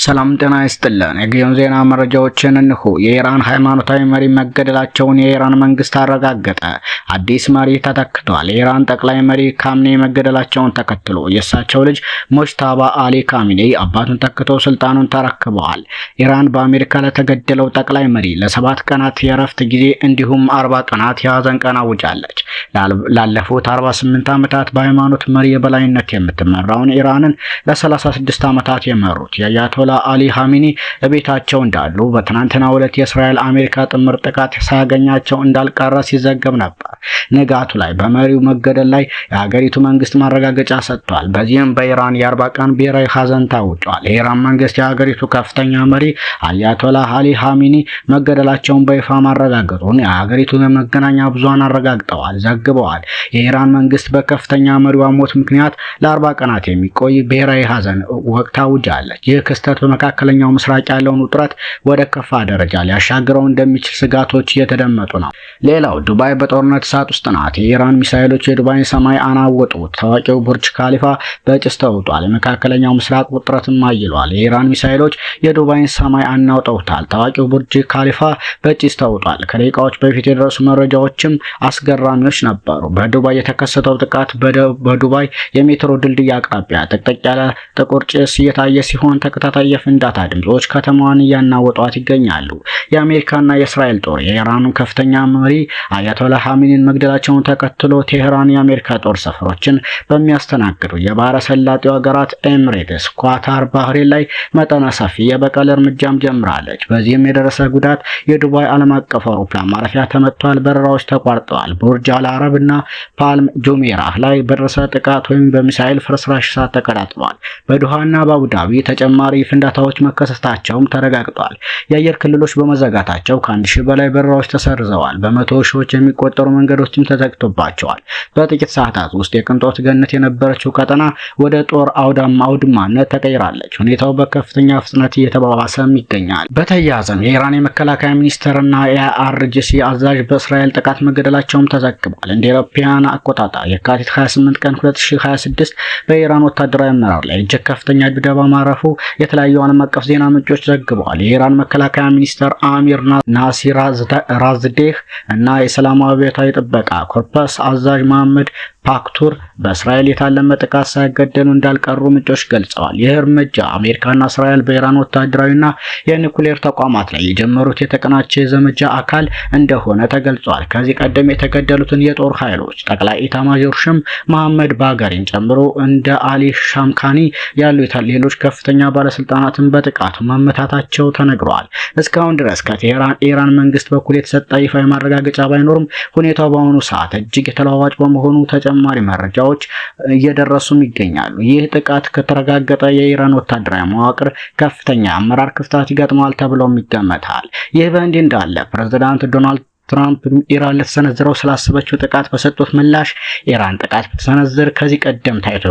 ሰላም ጤና ይስጥልን። የጊዜውን ዜና መረጃዎችን እንሆ። የኢራን ሃይማኖታዊ መሪ መገደላቸውን የኢራን መንግስት አረጋገጠ። አዲስ መሪ ተተክቷል። የኢራን ጠቅላይ መሪ ካሚኔ መገደላቸውን ተከትሎ የእሳቸው ልጅ ሙጅታባ አሊ ካሚኔ አባቱን ተክተው ስልጣኑን ተረክበዋል። ኢራን በአሜሪካ ለተገደለው ጠቅላይ መሪ ለ7 ቀናት የእረፍት ጊዜ እንዲሁም 40 ቀናት የሀዘን ቀን አውጃለች። ላለፉት 48 ዓመታት በሃይማኖት መሪ የበላይነት የምትመራውን ኢራንን ለ36 ዓመታት የመሩት የአያቶላ አሊ ኻሜኒ በቤታቸው እንዳሉ በትናንትናው ዕለት የእስራኤል አሜሪካ ጥምር ጥቃት ሳያገኛቸው እንዳልቀረ ሲዘገብ ነበር። ንጋቱ ላይ በመሪው መገደል ላይ የሀገሪቱ መንግስት ማረጋገጫ ሰጥቷል። በዚህም በኢራን የ40 ቀን ብሔራዊ ሀዘን ታውጇል። የኢራን መንግስት የሀገሪቱ ከፍተኛ መሪ አያቶላ አሊ ኻሜኒ መገደላቸውን በይፋ ማረጋገጡን የሀገሪቱ የመገናኛ ብዙሃን አረጋግጠዋል ዘግበዋል። የኢራን መንግስት በከፍተኛ መሪዋ ሞት ምክንያት ለ40 ቀናት የሚቆይ ብሔራዊ ሀዘን ወቅት አውጃለች። ይህ ክስተት በመካከለኛው ምስራቅ ያለውን ውጥረት ወደ ከፋ ደረጃ ሊያሻግረው እንደሚችል ስጋቶች እየተደመጡ ነው። ሌላው ዱባይ በጦርነት እሳት ውስጥ ናት። የኢራን ሚሳኤሎች የዱባይን ሰማይ አናወጡት። ታዋቂው ቡርጅ ካሊፋ በጭስ ተውጧል። የመካከለኛው ምስራቅ ውጥረትም አይሏል። የኢራን ሚሳኤሎች የዱባይን ሰማይ አናውጠውታል። ታዋቂው ቡርጅ ካሊፋ በጭስ ተውጧል። ከደቂቃዎች በፊት የደረሱ መረጃዎችም አስገራሚዎች ነበሩ። በዱባይ የተከሰተው ጥቃት በዱባይ የሜትሮ ድልድይ አቅራቢያ ጥቅጥቅ ያለ ጥቁር ጭስ እየታየ ሲሆን ተከታታይ የፍንዳታ ድምጾች ከተማዋን እያናወጧት ይገኛሉ። የአሜሪካና የእስራኤል ጦር የኢራኑን ከፍተኛ መሪ አያቶላ ኻሜኒን መግደላቸውን ተከትሎ ቴህራን የአሜሪካ ጦር ሰፈሮችን በሚያስተናግዱ የባህረ ሰላጤው ሀገራት ኤምሬትስ፣ ኳታር፣ ባህሬን ላይ መጠነ ሰፊ የበቀል እርምጃም ጀምራለች። በዚህም የደረሰ ጉዳት የዱባይ ዓለም አቀፍ አውሮፕላን ማረፊያ ተመቷል። በረራዎች ተቋርጠዋል። ቡርጅ አል አረብ እና ፓልም ጁሜራህ ላይ በደረሰ ጥቃት ወይም በሚሳኤል ፍርስራሽ እሳት ተቀጣጥሏል። በዶሃና በአቡዳቢ ተጨማሪ ፍንዳታዎች መከሰታቸውም ተረጋግጧል። የአየር ክልሎች በመዘጋታቸው ከ1000 በላይ በረራዎች ተሰርዘዋል። በመቶ ሺዎች የሚቆጠሩ መንገዶችም ተዘግቶባቸዋል። በጥቂት ሰዓታት ውስጥ የቅንጦት ገነት የነበረችው ቀጠና ወደ ጦር አውድማነት ተቀይራለች። ሁኔታው በከፍተኛ ፍጥነት እየተባባሰም ይገኛል። በተያያዘም የኢራን የመከላከያ ሚኒስትርና የአርጂሲ አዛዥ በእስራኤል ጥቃት መገደላቸውም ተዘግቧል። እንደ አውሮፓውያን አቆጣጠር የካቲት 28 ቀን 2026 በኢራን ወታደራዊ አመራር ላይ እጅግ ከፍተኛ ድብደባ ማረፉ የተለያዩ ዓለም አቀፍ ዜና ምንጮች ዘግበዋል። የኢራን መከላከያ ሚኒስትር አሚር ናሲር ራዝዴህ እና የሰላማዊ አብዮታዊ ጥበቃ ኮርፕስ አዛዥ መሐመድ ፓክቱር በእስራኤል የታለመ ጥቃት ሳይገደሉ እንዳልቀሩ ምንጮች ገልጸዋል። ይህ እርምጃ አሜሪካና እስራኤል በኢራን ወታደራዊና የኒኩሌር ተቋማት ላይ የጀመሩት የተቀናጀ ዘመቻ አካል እንደሆነ ተገልጿል። ከዚህ ቀደም የተገደሉትን የጦር ኃይሎች ጠቅላይ ኢታማዦር ሹም መሐመድ ባገሪን ጨምሮ እንደ አሊ ሻምካኒ ያሉ ሌሎች ከፍተኛ ባለስልጣናትን በጥቃቱ መመታታቸው ተነግሯል። እስካሁን ድረስ ከኢራን መንግስት በኩል የተሰጠ ይፋዊ ማረጋገጫ ባይኖርም ሁኔታው በአሁኑ ሰዓት እጅግ የተለዋዋጭ በመሆኑ ተጨማሪ መረጃዎች እየደረሱም ይገኛሉ። ይህ ጥቃት ከተረጋገጠ የኢራን ወታደራዊ መዋቅር ከፍተኛ አመራር ክፍተት ይገጥማል ተብሎም ይገመታል። ይህ በእንዲህ እንዳለ ፕሬዝዳንት ዶናልድ ትራምፕ ኢራን ለተሰነዘረው ስላሰበችው ጥቃት በሰጡት ምላሽ ኢራን ጥቃት ብትሰነዝር ከዚህ ቀደም ታይቶ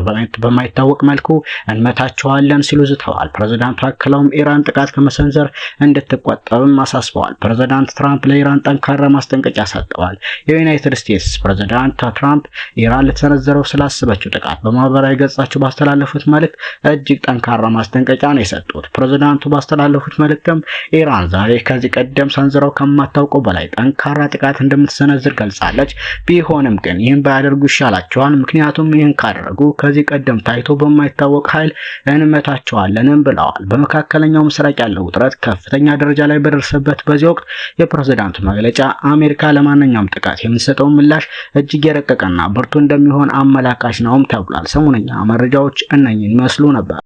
በማይታወቅ መልኩ እንመታቸዋለን ሲሉ ዝተዋል። ፕሬዝዳንቱ አክለውም ኢራን ጥቃት ከመሰንዘር እንድትቆጠብም አሳስበዋል። ፕሬዝዳንት ትራምፕ ለኢራን ጠንካራ ማስጠንቀቂያ ሰጥተዋል። የዩናይትድ ስቴትስ ፕሬዝዳንት ትራምፕ ኢራን ለተሰነዘረው ስላሰበችው ጥቃት በማህበራዊ ገጻቸው ባስተላለፉት መልእክት እጅግ ጠንካራ ማስጠንቀቂያ ነው የሰጡት። ፕሬዝዳንቱ ባስተላለፉት መልእክትም ኢራን ዛሬ ከዚህ ቀደም ሰንዝረው ከማታውቀው በላይ ጠንካራ ጥቃት እንደምትሰነዝር ገልጻለች። ቢሆንም ግን ይህን ባያደርጉ ይሻላቸዋል። ምክንያቱም ይህን ካደረጉ ከዚህ ቀደም ታይቶ በማይታወቅ ኃይል እንመታቸዋለንም ብለዋል። በመካከለኛው ምስራቅ ያለው ውጥረት ከፍተኛ ደረጃ ላይ በደረሰበት በዚህ ወቅት የፕሬዝዳንቱ መግለጫ አሜሪካ ለማንኛውም ጥቃት የምትሰጠው ምላሽ እጅግ የረቀቀና ብርቱ እንደሚሆን አመላካች ነውም ተብሏል። ሰሞነኛ መረጃዎች እነኚህን ይመስሉ ነበር።